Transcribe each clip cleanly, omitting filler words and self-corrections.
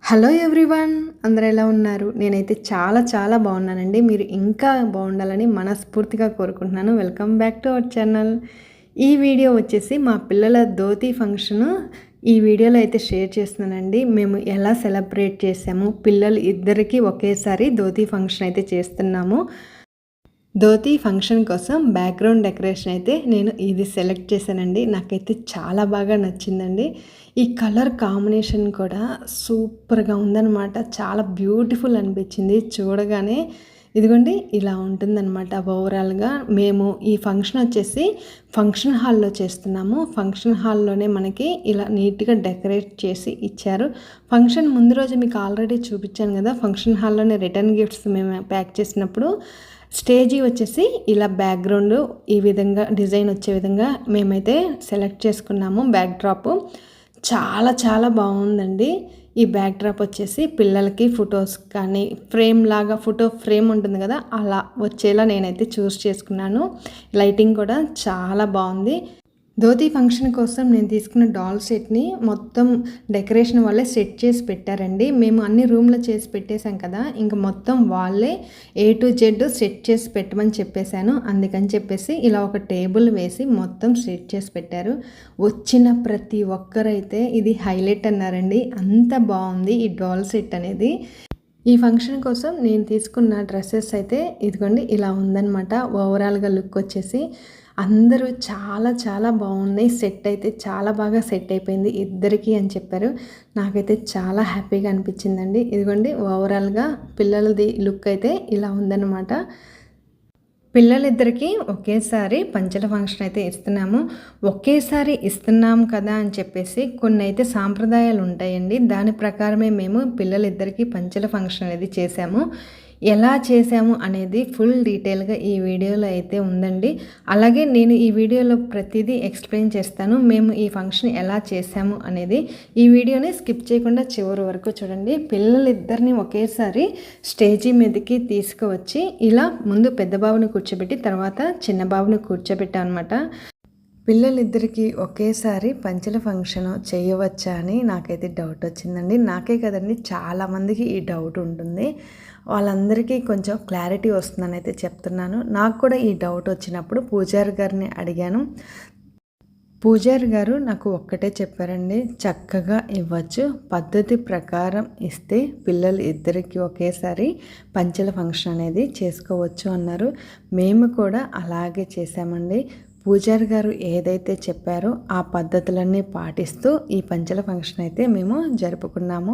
Hello everyone, అందరూ ఎలా ఉన్నారు? నేనైతే చాలా బాగున్నానండి. మీరు ఇంకా బాగుండాలని మనస్ఫూర్తిగా కోరుకుంటున్నాను. Welcome back to our channel. ఈ వీడియో వచ్చేసి మా పిల్లల ధోతి ఫంక్షను ఈ వీడియోలో అయితే షేర్ చేస్తున్నానండి. మేము ఎలా సెలబ్రేట్ చేసాము, పిల్లలు ఇద్దరికీ ఒకేసారి ధోతి ఫంక్షన్ అయితే చేస్తున్నాము. ధోతి ఫంక్షన్ కోసం బ్యాక్గ్రౌండ్ డెకరేషన్ అయితే నేను ఇది సెలెక్ట్ చేశానండి. నాకైతే చాలా బాగా నచ్చిందండి. ఈ కలర్ కాంబినేషన్ కూడా సూపర్గా ఉందన్నమాట. చాలా బ్యూటిఫుల్ అనిపించింది చూడగానే. ఇదిగోండి ఇలా ఉంటుందన్నమాట ఓవరాల్గా. మేము ఈ ఫంక్షన్ వచ్చేసి ఫంక్షన్ హాల్లో చేస్తున్నాము. ఫంక్షన్ హాల్లోనే మనకి ఇలా నీట్గా డెకరేట్ చేసి ఇచ్చారు. ఫంక్షన్ ముందు రోజు మీకు ఆల్రెడీ చూపించాను కదా, ఫంక్షన్ హాల్లోనే రిటర్న్ గిఫ్ట్స్ మేము ప్యాక్ చేసినప్పుడు స్టేజీ వచ్చేసి ఇలా బ్యాక్గ్రౌండ్ ఈ విధంగా డిజైన్ వచ్చే విధంగా మేమైతే సెలెక్ట్ చేసుకున్నాము. బ్యాక్ డ్రాప్ చాలా బాగుందండి. ఈ బ్యాక్ డ్రాప్ వచ్చేసి పిల్లలకి ఫొటోస్ కానీ ఫ్రేమ్ లాగా, ఫోటో ఫ్రేమ్ ఉంటుంది కదా, అలా వచ్చేలా నేనైతే చూస్ చేసుకున్నాను. లైటింగ్ కూడా చాలా బాగుంది. ధోతి ఫంక్షన్ కోసం నేను తీసుకున్న డాల్ సెట్ని మొత్తం డెకరేషన్ వాళ్ళే సెట్ చేసి పెట్టారండి. మేము అన్ని రూమ్లో చేసి పెట్టేశాం కదా, ఇంక మొత్తం వాళ్ళే A to Z సెట్ చేసి పెట్టమని చెప్పేశాను. అందుకని చెప్పేసి ఇలా ఒక టేబుల్ వేసి మొత్తం సెట్ చేసి పెట్టారు. వచ్చిన ప్రతి ఒక్కరైతే ఇది హైలైట్ అన్నారండి. అంత బాగుంది ఈ డాల్ సెట్ అనేది. ఈ ఫంక్షన్ కోసం నేను తీసుకున్న డ్రెస్సెస్ అయితే ఇదిగోండి ఇలా ఉందన్నమాట. ఓవరాల్గా లుక్ వచ్చేసి అందరూ చాలా బాగున్నాయి. సెట్ అయితే చాలా బాగా సెట్ అయిపోయింది ఇద్దరికి అని చెప్పారు. నాకైతే చాలా హ్యాపీగా అనిపించిందండి. ఇదిగోండి ఓవరాల్గా పిల్లలది లుక్ అయితే ఇలా ఉందన్నమాట. పిల్లలిద్దరికీ ఒకేసారి పంచల ఫంక్షన్ అయితే ఇస్తున్నాము. ఒకేసారి ఇస్తున్నాం కదా అని చెప్పేసి కొన్ని అయితే సాంప్రదాయాలు ఉంటాయండి. దాని ప్రకారమే మేము పిల్లలిద్దరికీ పంచల ఫంక్షన్ అనేది చేశాము. ఎలా చేశాము అనేది ఫుల్ డీటెయిల్గా ఈ వీడియోలో అయితే ఉందండి. అలాగే నేను ఈ వీడియోలో ప్రతిదీ ఎక్స్ప్లెయిన్ చేస్తాను. మేము ఈ ఫంక్షన్ ఎలా చేశాము అనేది ఈ వీడియోని స్కిప్ చేయకుండా చివరి వరకు చూడండి. పిల్లలిద్దరిని ఒకేసారి స్టేజీ మీదకి తీసుకువచ్చి ఇలా ముందు పెద్ద బాబుని కూర్చోబెట్టి తర్వాత చిన్న బాబుని కూర్చోబెట్టాం అనమాట. పిల్లలిద్దరికీ ఒకేసారి పంచల ఫంక్షన్ చేయవచ్చా అని నాకైతే డౌట్ వచ్చిందండి. నాకే కదండి, చాలామందికి ఈ డౌట్ ఉంటుంది. వాళ్ళందరికీ కొంచెం క్లారిటీ వస్తుందని అయితే చెప్తున్నాను. నాకు కూడా ఈ డౌట్ వచ్చినప్పుడు పూజారి గారిని అడిగాను. పూజారి గారు నాకు ఒక్కటే చెప్పారండి, చక్కగా ఇవ్వచ్చు, పద్ధతి ప్రకారం ఇస్తే పిల్లలు ఇద్దరికి ఒకేసారి పంచల ఫంక్షన్ అనేది చేసుకోవచ్చు అన్నారు. మేము కూడా అలాగే చేసామండి. పూజారి గారు ఏదైతే చెప్పారో ఆ పద్ధతులన్నీ పాటిస్తూ ఈ పంచల ఫంక్షన్ అయితే మేము జరుపుకున్నాము.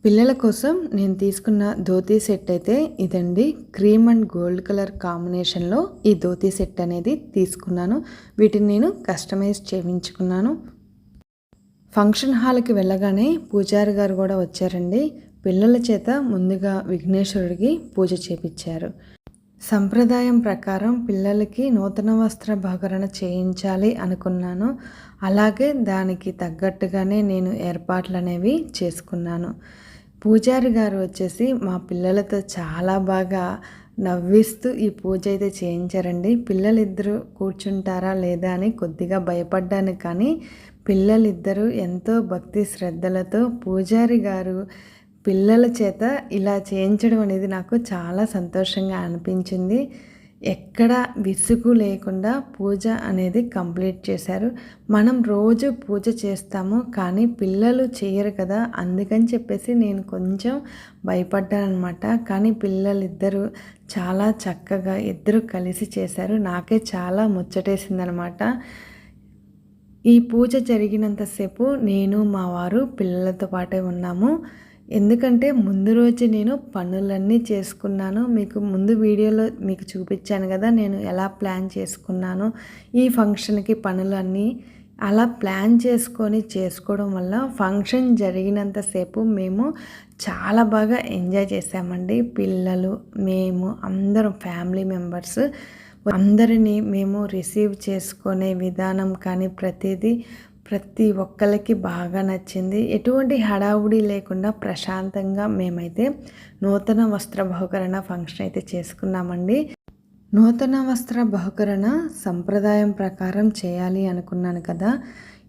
పిల్లల కోసం నేను తీసుకున్న ధోతీ సెట్ అయితే ఇదండి. క్రీమ్ అండ్ గోల్డ్ కలర్ కాంబినేషన్లో ఈ ధోతీ సెట్ అనేది తీసుకున్నాను. వీటిని నేను కస్టమైజ్ చేయించుకున్నాను. ఫంక్షన్ హాల్కి వెళ్ళగానే పూజారి గారు కూడా వచ్చారండి. పిల్లల చేత ముందుగా విఘ్నేశ్వరుడికి పూజ చేపించారు. సంప్రదాయం ప్రకారం పిల్లలకి నూతన వస్త్రాభరణ చేయించాలి అనుకున్నాను. అలాగే దానికి తగ్గట్టుగానే నేను ఏర్పాట్లు అనేవి చేసుకున్నాను. పూజారి గారు వచ్చేసి మా పిల్లలతో చాలా బాగా నవ్విస్తూ ఈ పూజ అయితే చేయించారండి. పిల్లలిద్దరూ కూర్చుంటారా లేదా అని కొద్దిగా భయపడ్డాను, కానీ పిల్లలిద్దరూ ఎంతో భక్తి శ్రద్ధలతో పూజారి గారు పిల్లల చేత ఇలా చేయించడం అనేది నాకు చాలా సంతోషంగా అనిపించింది. ఎక్కడ విసుగు లేకుండా పూజ అనేది కంప్లీట్ చేశారు. మనం రోజు పూజ చేస్తాము, కానీ పిల్లలు చేయరు కదా, అందుకని చెప్పేసి నేను కొంచెం భయపడ్డాను అనమాట. కానీ పిల్లలిద్దరూ చాలా చక్కగా ఇద్దరు కలిసి చేశారు. నాకే చాలా ముచ్చటేసిందనమాట. ఈ పూజ జరిగినంతసేపు నేను మా వారు పిల్లలతో పాటే ఉన్నాము. ఎందుకంటే ముందు రోజు నేను పనులన్నీ చేసుకున్నాను. మీకు ముందు వీడియోలో మీకు చూపించాను కదా నేను ఎలా ప్లాన్ చేసుకున్నాను ఈ ఫంక్షన్కి పనులన్నీ. అలా ప్లాన్ చేసుకోవడం వల్ల ఫంక్షన్ జరిగినంతసేపు మేము చాలా బాగా ఎంజాయ్ చేసామండి. పిల్లలు, మేము అందరం ఫ్యామిలీ మెంబర్స్ అందరినీ మేము రిసీవ్ చేసుకునే విధానం కానీ ప్రతి ఒక్కరికి బాగా నచ్చింది. ఎటువంటి హడావుడి లేకుండా ప్రశాంతంగా మేమైతే నూతన వస్త్రబహుకరణ ఫంక్షన్ అయితే చేసుకున్నామండి. నూతన వస్త్ర బహుకరణ సంప్రదాయం ప్రకారం చేయాలి అనుకున్నాను కదా.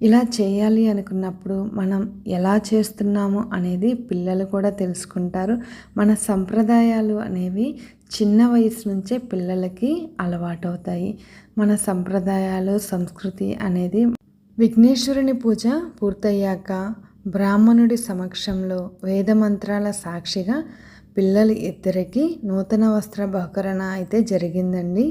ఇలా చేయాలి అనుకున్నప్పుడు మనం ఎలా చేస్తున్నాము అనేది పిల్లలు కూడా తెలుసుకుంటారు. మన సంప్రదాయాలు అనేవి చిన్న వయసు నుంచే పిల్లలకి అలవాటవుతాయి. మన సంప్రదాయాలు, సంస్కృతి అనేది విఘ్నేశ్వరుని పూజ పూర్తయ్యాక బ్రాహ్మణుడి సమక్షంలో వేదమంత్రాల సాక్షిగా పిల్లలు ఇద్దరికి నూతన వస్త్ర బహుకరణ అయితే జరిగిందండి.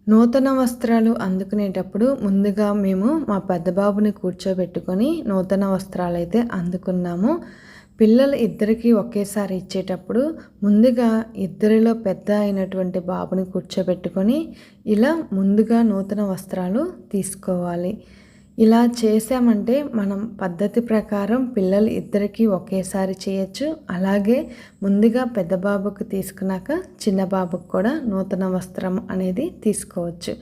నూతన వస్త్రాలు అందుకునేటప్పుడు ముందుగా మేము మా పెద్ద బాబుని కూర్చోబెట్టుకొని నూతన వస్త్రాలు అయితే అందుకున్నాము. పిల్లలు ఇద్దరికి ఒకేసారి ఇచ్చేటప్పుడు ముందుగా ఇద్దరిలో పెద్ద అయినటువంటి బాబుని కూర్చోబెట్టుకొని ఇలా ముందుగా నూతన వస్త్రాలు తీసుకోవాలి. ఇలా చేసామంటే మనం పద్ధతి ప్రకారం పిల్లలు ఇద్దరికీ ఒకేసారి చేయొచ్చు. అలాగే ముందుగా పెద్ద బాబుకు తీసుకున్నాక చిన్న బాబుకు కూడా నూతన వస్త్రం అనేది తీసుకోవచ్చు.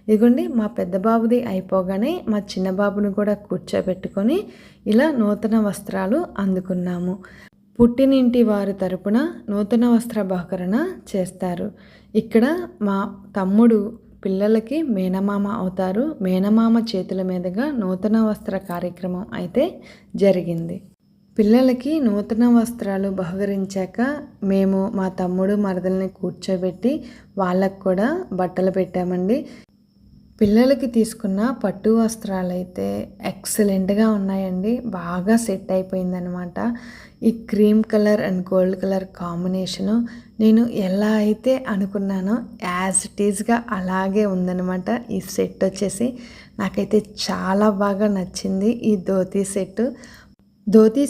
ఇదిగోండి, మా పెద్ద బాబుది అయిపోగానే మా చిన్న బాబుని కూడా కూర్చోబెట్టుకొని ఇలా నూతన వస్త్రాలు అందుకున్నాము. పుట్టినింటి వారి తరపున నూతన వస్త్ర బహుకరణ చేస్తారు. ఇక్కడ మా తమ్ముడు పిల్లలకి మేనమామ అవుతారు. మేనమామ చేతుల మీదుగా నూతన వస్త్ర కార్యక్రమం అయితే జరిగింది. పిల్లలకి నూతన వస్త్రాలు బహుకరించాక మేము మా తమ్ముడు మరదల్ని కూర్చోబెట్టి వాళ్ళకు కూడా బట్టలు పెట్టామండి. పిల్లలకి తీసుకున్న పట్టు వస్త్రాలు అయితే ఎక్సలెంట్గా ఉన్నాయండి. బాగా సెట్ అయిపోయిందనమాట. ఈ cream colour and gold colour combination నేను ఎలా అయితే అనుకున్నానో యాజ్ ఇట్ ఈజ్గా అలాగే ఉందనమాట. ఈ సెట్ వచ్చేసి నాకైతే చాలా బాగా నచ్చింది. ఈ ధోతీ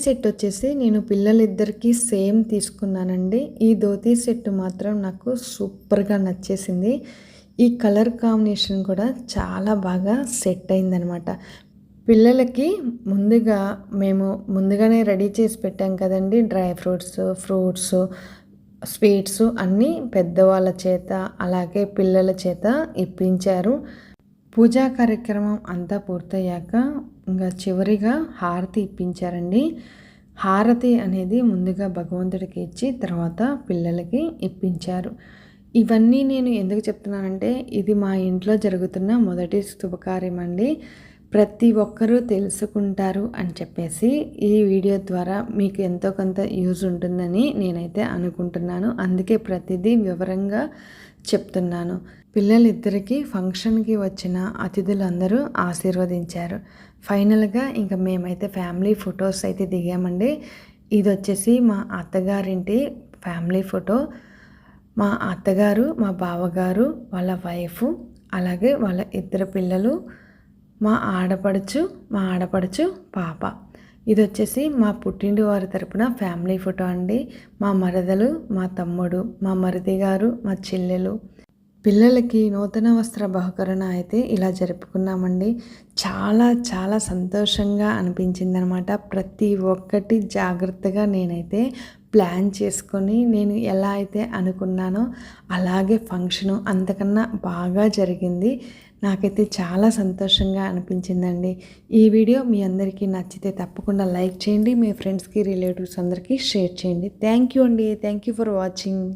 సెట్ వచ్చేసి నేను పిల్లలిద్దరికీ సేమ్ తీసుకున్నానండి. ఈ ధోతీ సెట్ మాత్రం నాకు సూపర్గా నచ్చేసింది. ఈ కలర్ కాంబినేషన్ కూడా చాలా బాగా సెట్ అయిందనమాట. పిల్లలకి మేము ముందుగానే రెడీ చేసి పెట్టాం కదండి. డ్రై ఫ్రూట్స్, స్వీట్స్ అన్నీ పెద్దవాళ్ళ చేత అలాగే పిల్లల చేత ఇప్పించారు. పూజా కార్యక్రమం అంతా పూర్తయ్యాక ఇంకా చివరిగా హారతి ఇప్పించారండి. హారతి అనేది ముందుగా భగవంతుడికి ఇచ్చి తర్వాత పిల్లలకి ఇప్పించారు. ఇవన్నీ నేను ఎందుకు చెప్తున్నానంటే ఇది మా ఇంట్లో జరుగుతున్న మొదటి శుభకార్యం అండి. ప్రతి ఒక్కరూ తెలుసుకుంటారు అని చెప్పేసి ఈ వీడియో ద్వారా మీకు ఎంతో కొంత యూజ్ ఉంటుందని నేనైతే అనుకుంటున్నాను. అందుకే ప్రతిదీ వివరంగా చెప్తున్నాను. పిల్లలిద్దరికీ ఫంక్షన్కి వచ్చిన అతిథులందరూ ఆశీర్వదించారు. ఫైనల్గా ఇంకా మేమైతే ఫ్యామిలీ ఫొటోస్ అయితే దిగామండి. ఇది వచ్చేసి మా అత్తగారింటి ఫ్యామిలీ ఫోటో. మా అత్తగారు, మా బావగారు, వాళ్ళ వైఫ్, అలాగే వాళ్ళ ఇద్దరు పిల్లలు, మా ఆడపడుచు పాప. ఇది వచ్చేసి మా పుట్టింటి వారి తరపున ఫ్యామిలీ ఫోటో అండి. మా మరదలు, మా తమ్ముడు, మా మరిది గారు, మా చెల్లెలు. పిల్లలకి నూతన వస్త్ర బహుకరణ అయితే ఇలా జరుపుకున్నామండి. చాలా చాలా సంతోషంగా అనిపించింది అనమాట. ప్రతి ఒక్కటి జాగ్రత్తగా నేనైతే ప్లాన్ చేసుకొని నేను ఎలా అయితే అనుకున్నానో అలాగే ఫంక్షను అంతకన్నా బాగా జరిగింది. నాకైతే చాలా సంతోషంగా అనిపించిందండి. ఈ వీడియో మీ అందరికీ నచ్చితే తప్పకుండా లైక్ చేయండి. మీ ఫ్రెండ్స్కి, రిలేటివ్స్ అందరికీ షేర్ చేయండి. థ్యాంక్ యూ అండి. Thank you for watching.